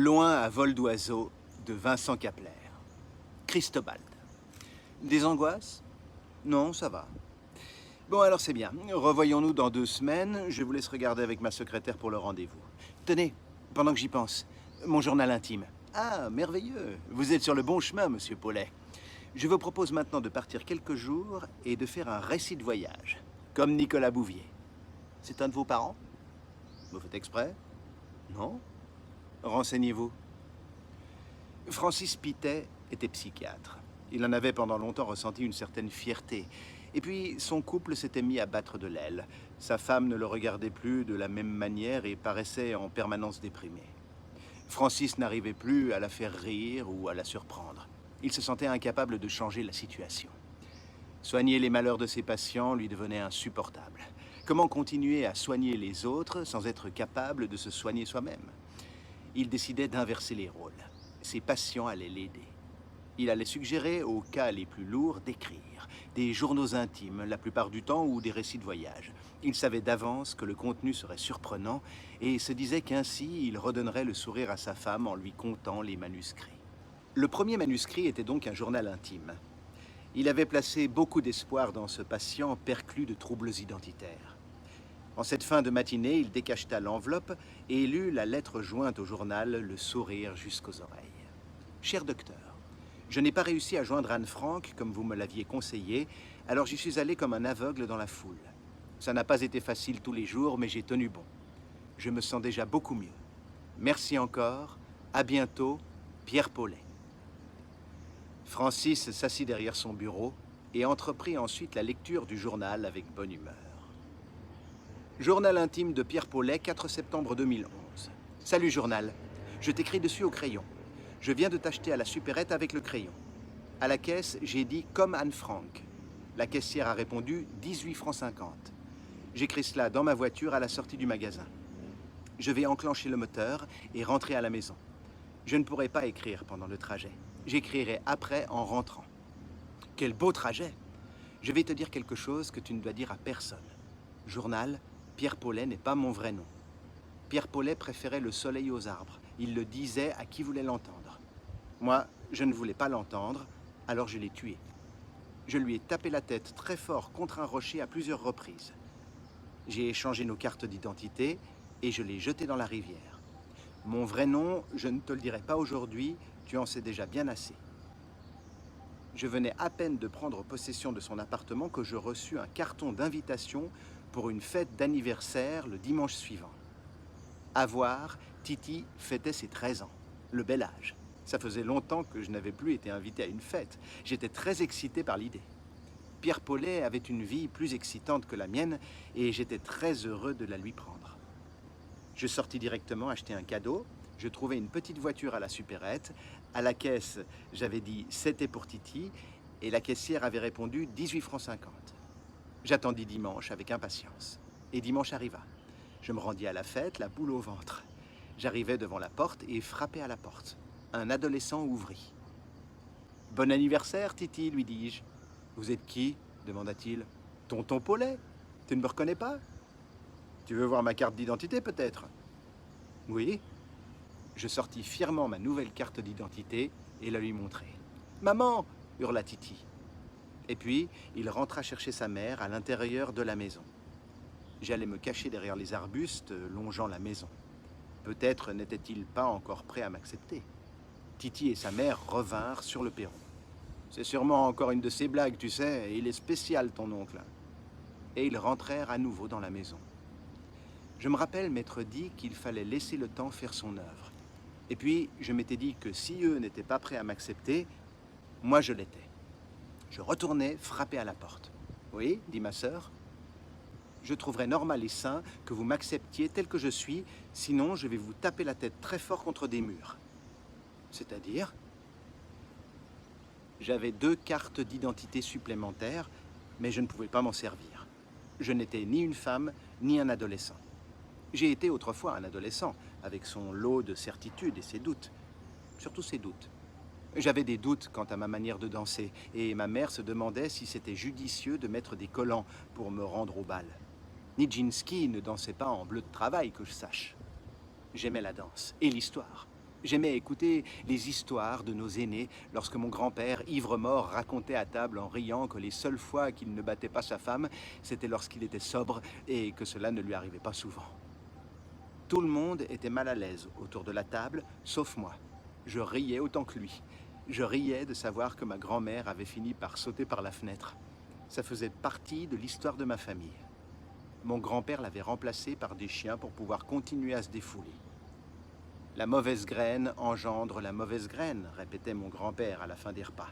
Loin à vol d'oiseau de Vincent Capler. Christobal. Des angoisses? Non, ça va. Bon, alors c'est bien. Revoyons-nous dans 2 semaines. Je vous laisse regarder avec ma secrétaire pour le rendez-vous. Tenez, pendant que j'y pense, mon journal intime. Ah, merveilleux. Vous êtes sur le bon chemin, monsieur Paulet. Je vous propose maintenant de partir quelques jours et de faire un récit de voyage, comme Nicolas Bouvier. C'est un de vos parents? Vous faites exprès? Non? Renseignez-vous. Francis Pittet était psychiatre. Il en avait pendant longtemps ressenti une certaine fierté. Et puis, son couple s'était mis à battre de l'aile. Sa femme ne le regardait plus de la même manière et paraissait en permanence déprimée. Francis n'arrivait plus à la faire rire ou à la surprendre. Il se sentait incapable de changer la situation. Soigner les malheurs de ses patients lui devenait insupportable. Comment continuer à soigner les autres sans être capable de se soigner soi-même? Il décidait d'inverser les rôles. Ses patients allaient l'aider. Il allait suggérer, aux cas les plus lourds, d'écrire. Des journaux intimes, la plupart du temps, ou des récits de voyage. Il savait d'avance que le contenu serait surprenant et se disait qu'ainsi il redonnerait le sourire à sa femme en lui contant les manuscrits. Le premier manuscrit était donc un journal intime. Il avait placé beaucoup d'espoir dans ce patient perclus de troubles identitaires. En cette fin de matinée, il décacheta l'enveloppe et lut la lettre jointe au journal, le sourire jusqu'aux oreilles. Cher docteur, je n'ai pas réussi à joindre Anne Frank comme vous me l'aviez conseillé, alors j'y suis allé comme un aveugle dans la foule. Ça n'a pas été facile tous les jours, mais j'ai tenu bon. Je me sens déjà beaucoup mieux. Merci encore, à bientôt, Pierre Paulet. Francis s'assit derrière son bureau et entreprit ensuite la lecture du journal avec bonne humeur. Journal intime de Pierre Paulet, 4 septembre 2011. Salut journal, je t'écris dessus au crayon. Je viens de t'acheter à la supérette avec le crayon. À la caisse, j'ai dit comme Anne Frank. La caissière a répondu 18 francs 50. J'écris cela dans ma voiture à la sortie du magasin. Je vais enclencher le moteur et rentrer à la maison. Je ne pourrai pas écrire pendant le trajet. J'écrirai après en rentrant. Quel beau trajet! Je vais te dire quelque chose que tu ne dois dire à personne. Journal, Pierre Paulet n'est pas mon vrai nom. Pierre Paulet préférait le soleil aux arbres. Il le disait à qui voulait l'entendre. Moi, je ne voulais pas l'entendre, alors je l'ai tué. Je lui ai tapé la tête très fort contre un rocher à plusieurs reprises. J'ai échangé nos cartes d'identité et je l'ai jeté dans la rivière. Mon vrai nom, je ne te le dirai pas aujourd'hui, tu en sais déjà bien assez. Je venais à peine de prendre possession de son appartement que je reçus un carton d'invitation pour une fête d'anniversaire le dimanche suivant. À voir, Titi fêtait ses 13 ans, le bel âge. Ça faisait longtemps que je n'avais plus été invité à une fête. J'étais très excité par l'idée. Pierre Paulet avait une vie plus excitante que la mienne et j'étais très heureux de la lui prendre. Je sortis directement acheter un cadeau. Je trouvai une petite voiture à la supérette. À la caisse, j'avais dit « c'était pour Titi » et la caissière avait répondu 18 francs 50. J'attendis dimanche avec impatience. Et dimanche arriva. Je me rendis à la fête, la boule au ventre. J'arrivai devant la porte et frappai à la porte. Un adolescent ouvrit. « Bon anniversaire, Titi, lui dis-je. »« Vous êtes qui ?» demanda-t-il. « Tonton Paulet. Tu ne me reconnais pas? Tu veux voir ma carte d'identité, peut-être? » « Oui. » Je sortis fièrement ma nouvelle carte d'identité et la lui montrai. « Maman !» hurla Titi. Et puis, il rentra chercher sa mère à l'intérieur de la maison. J'allais me cacher derrière les arbustes longeant la maison. Peut-être n'était-il pas encore prêt à m'accepter. Titi et sa mère revinrent sur le perron. « C'est sûrement encore une de ces blagues, tu sais, et il est spécial, ton oncle. » Et ils rentrèrent à nouveau dans la maison. Je me rappelle m'être dit qu'il fallait laisser le temps faire son œuvre. Et puis, je m'étais dit que si eux n'étaient pas prêts à m'accepter, moi je l'étais. Je retournai frapper à la porte. « Oui, dit ma sœur. Je trouverais normal et sain que vous m'acceptiez tel que je suis, sinon je vais vous taper la tête très fort contre des murs. » C'est-à-dire? J'avais 2 cartes d'identité supplémentaires, mais je ne pouvais pas m'en servir. Je n'étais ni une femme, ni un adolescent. J'ai été autrefois un adolescent, avec son lot de certitudes et ses doutes. Surtout ses doutes. J'avais des doutes quant à ma manière de danser, et ma mère se demandait si c'était judicieux de mettre des collants pour me rendre au bal. Nijinsky ne dansait pas en bleu de travail, que je sache. J'aimais la danse, et l'histoire. J'aimais écouter les histoires de nos aînés lorsque mon grand-père, ivre-mort, racontait à table en riant que les seules fois qu'il ne battait pas sa femme, c'était lorsqu'il était sobre et que cela ne lui arrivait pas souvent. Tout le monde était mal à l'aise autour de la table, sauf moi. Je riais autant que lui. Je riais de savoir que ma grand-mère avait fini par sauter par la fenêtre. Ça faisait partie de l'histoire de ma famille. Mon grand-père l'avait remplacé par des chiens pour pouvoir continuer à se défouler. La mauvaise graine engendre la mauvaise graine, répétait mon grand-père à la fin des repas.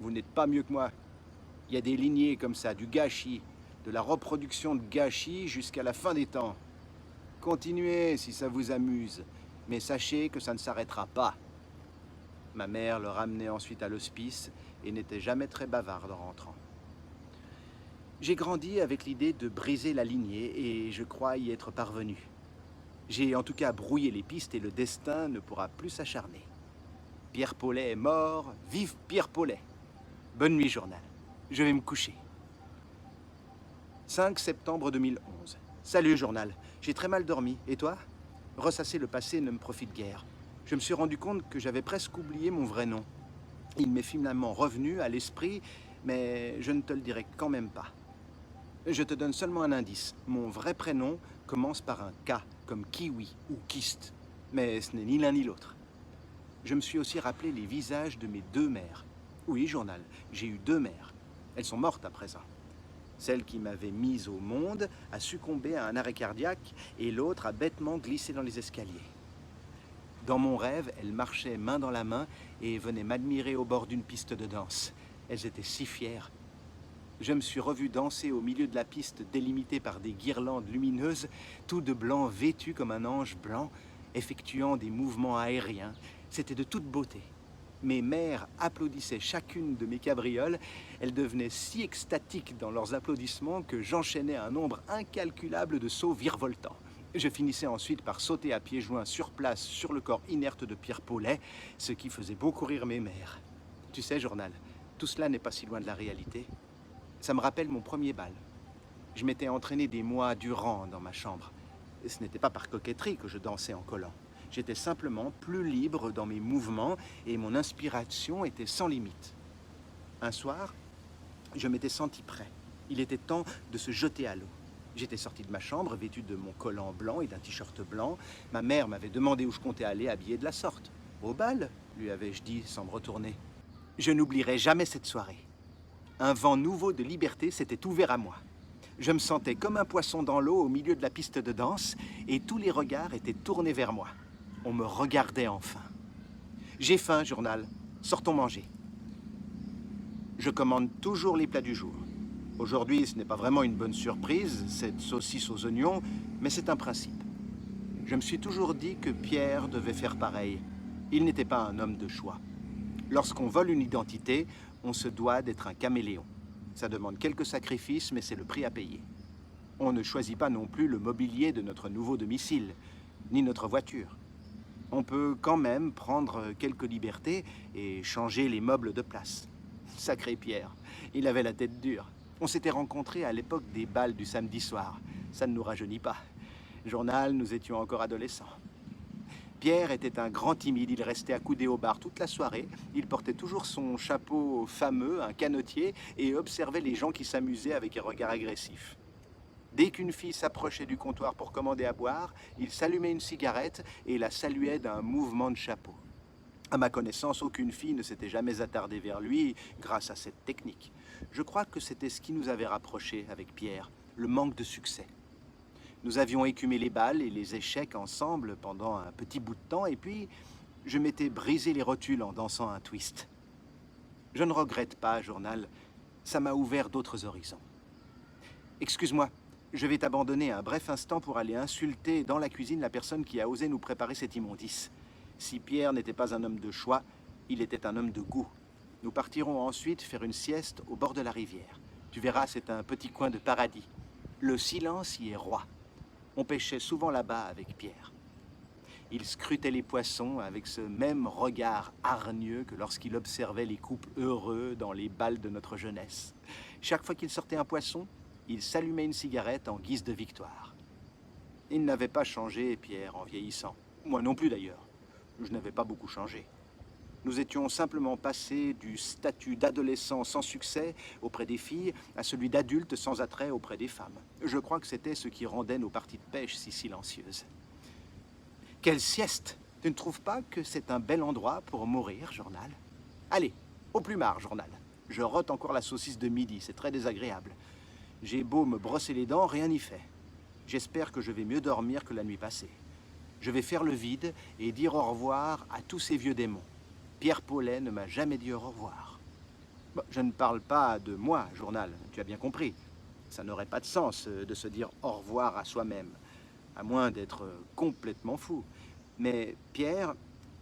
Vous n'êtes pas mieux que moi. Il y a des lignées comme ça, du gâchis, de la reproduction de gâchis jusqu'à la fin des temps. Continuez si ça vous amuse, mais sachez que ça ne s'arrêtera pas. Ma mère le ramenait ensuite à l'hospice et n'était jamais très bavarde en rentrant. J'ai grandi avec l'idée de briser la lignée et je crois y être parvenu. J'ai en tout cas brouillé les pistes et le destin ne pourra plus s'acharner. Pierre Paulet est mort, vive Pierre Paulet. Bonne nuit, journal. Je vais me coucher. 5 septembre 2011. Salut, journal. J'ai très mal dormi. Et toi? Ressasser le passé ne me profite guère. Je me suis rendu compte que j'avais presque oublié mon vrai nom. Il m'est finalement revenu à l'esprit, mais je ne te le dirai quand même pas. Je te donne seulement un indice. Mon vrai prénom commence par un K, comme kiwi ou kyste. Mais ce n'est ni l'un ni l'autre. Je me suis aussi rappelé les visages de mes 2 mères. Oui, journal, j'ai eu 2 mères. Elles sont mortes à présent. Celle qui m'avait mise au monde a succombé à un arrêt cardiaque et l'autre a bêtement glissé dans les escaliers. Dans mon rêve, elles marchaient main dans la main et venaient m'admirer au bord d'une piste de danse. Elles étaient si fières. Je me suis revu danser au milieu de la piste délimitée par des guirlandes lumineuses, tout de blanc vêtu comme un ange blanc, effectuant des mouvements aériens. C'était de toute beauté. Mes mères applaudissaient chacune de mes cabrioles. Elles devenaient si extatiques dans leurs applaudissements que j'enchaînais un nombre incalculable de sauts virevoltants. Je finissais ensuite par sauter à pieds joints sur place sur le corps inerte de Pierre Paulet, ce qui faisait beaucoup rire mes mères. Tu sais, journal, tout cela n'est pas si loin de la réalité. Ça me rappelle mon premier bal. Je m'étais entraîné des mois durant dans ma chambre. Et ce n'était pas par coquetterie que je dansais en collant. J'étais simplement plus libre dans mes mouvements et mon inspiration était sans limite. Un soir, je m'étais senti prêt. Il était temps de se jeter à l'eau. J'étais sorti de ma chambre, vêtu de mon collant blanc et d'un t-shirt blanc. Ma mère m'avait demandé où je comptais aller habillé de la sorte. Au bal, lui avais-je dit sans me retourner. Je n'oublierai jamais cette soirée. Un vent nouveau de liberté s'était ouvert à moi. Je me sentais comme un poisson dans l'eau au milieu de la piste de danse et tous les regards étaient tournés vers moi. On me regardait enfin. J'ai faim, journal. Sortons manger. Je commande toujours les plats du jour. Aujourd'hui, ce n'est pas vraiment une bonne surprise, cette saucisse aux oignons, mais c'est un principe. Je me suis toujours dit que Pierre devait faire pareil. Il n'était pas un homme de choix. Lorsqu'on vole une identité, on se doit d'être un caméléon. Ça demande quelques sacrifices, mais c'est le prix à payer. On ne choisit pas non plus le mobilier de notre nouveau domicile, ni notre voiture. On peut quand même prendre quelques libertés et changer les meubles de place. Sacré Pierre, il avait la tête dure. On s'était rencontrés à l'époque des bals du samedi soir. Ça ne nous rajeunit pas. Journal, nous étions encore adolescents. Pierre était un grand timide, il restait accoudé au bar toute la soirée. Il portait toujours son chapeau fameux, un canotier, et observait les gens qui s'amusaient avec un regard agressif. Dès qu'une fille s'approchait du comptoir pour commander à boire, il s'allumait une cigarette et la saluait d'un mouvement de chapeau. À ma connaissance, aucune fille ne s'était jamais attardée vers lui grâce à cette technique. Je crois que c'était ce qui nous avait rapprochés avec Pierre, le manque de succès. Nous avions écumé les bals et les échecs ensemble pendant un petit bout de temps, et puis je m'étais brisé les rotules en dansant un twist. Je ne regrette pas, journal, ça m'a ouvert d'autres horizons. Excuse-moi, je vais t'abandonner un bref instant pour aller insulter dans la cuisine la personne qui a osé nous préparer cette immondice. Si Pierre n'était pas un homme de choix, il était un homme de goût. Nous partirons ensuite faire une sieste au bord de la rivière. Tu verras, c'est un petit coin de paradis. Le silence y est roi. On pêchait souvent là-bas avec Pierre. Il scrutait les poissons avec ce même regard hargneux que lorsqu'il observait les couples heureux dans les bals de notre jeunesse. Chaque fois qu'il sortait un poisson, il s'allumait une cigarette en guise de victoire. Il n'avait pas changé, Pierre, en vieillissant. Moi non plus, d'ailleurs. je n'avais pas beaucoup changé. Nous étions simplement passés du statut d'adolescent sans succès auprès des filles à celui d'adulte sans attrait auprès des femmes. Je crois que c'était ce qui rendait nos parties de pêche si silencieuses. Quelle sieste! Tu ne trouves pas que c'est un bel endroit pour mourir, journal? Allez, au plumard, journal. Je rote encore la saucisse de midi, c'est très désagréable. J'ai beau me brosser les dents, rien n'y fait. J'espère que je vais mieux dormir que la nuit passée. Je vais faire le vide et dire au revoir à tous ces vieux démons. Pierre Paulet ne m'a jamais dit au revoir. Bon, je ne parle pas de moi, journal, tu as bien compris. Ça n'aurait pas de sens de se dire au revoir à soi-même, à moins d'être complètement fou. Mais Pierre,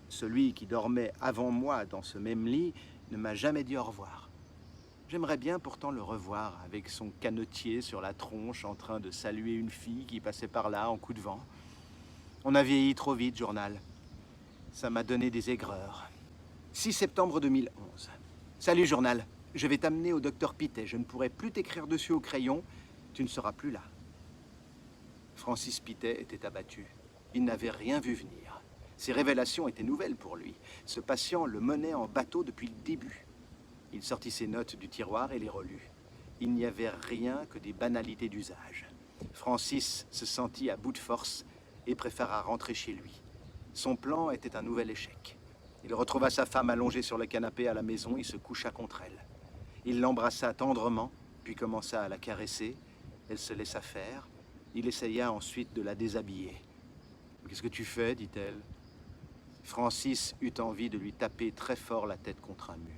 celui qui dormait avant moi dans ce même lit, ne m'a jamais dit au revoir. J'aimerais bien pourtant le revoir avec son canotier sur la tronche en train de saluer une fille qui passait par là en coup de vent. On a vieilli trop vite, journal. Ça m'a donné des aigreurs. 6 septembre 2011. Salut, journal. Je vais t'amener au docteur Pittet. Je ne pourrai plus t'écrire dessus au crayon. Tu ne seras plus là. Francis Pittet était abattu. Il n'avait rien vu venir. Ces révélations étaient nouvelles pour lui. Ce patient le menait en bateau depuis le début. Il sortit ses notes du tiroir et les relut. Il n'y avait rien que des banalités d'usage. Francis se sentit à bout de force et préféra rentrer chez lui. Son plan était un nouvel échec. Il retrouva sa femme allongée sur le canapé à la maison et se coucha contre elle. Il l'embrassa tendrement, puis commença à la caresser. Elle se laissa faire. Il essaya ensuite de la déshabiller. « Qu'est-ce que tu fais » dit-elle. Francis eut envie de lui taper très fort la tête contre un mur.